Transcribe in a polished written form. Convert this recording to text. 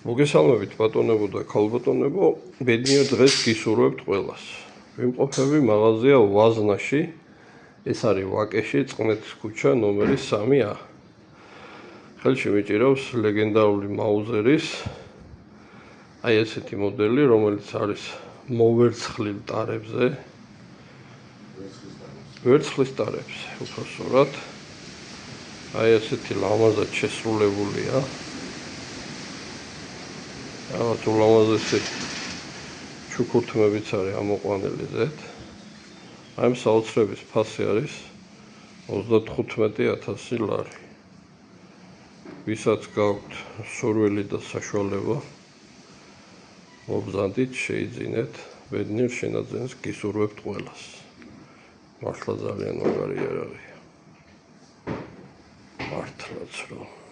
მოგესალმებით ბატონებო და ქალბატონებო, ბედნიერ დღეს გისურვებთ ყველას. ვიმყოფები მაღაზია ვაზნაში, ეს არის ვაკეში, წყნეთის ქუჩა ნომერი 3A. ხელში მიჭირავს ლეგენდარული მაუზერის აი ესეთი მოდელი, რომელიც არის მოვერცხლილ ტარებზე. ვერცხლის ტარებზე, უბრალოდ. აი ესეთი ლამაზად შესრულებულია. რაღაც ულამაზესი ჩუქურთმებიც არის ამოყვანილი ზეთ. აი ამ საოცრების ფასი არის 35,000 ლარი. ვისაც გაქვთ სურვილი და საშუალება, მობრძანდით, შეიძინეთ, ბედნიერ შენაძენს გისურვებთ ყველას. მართლა ძალიან მაგარი იარაღია. მართლაც რომ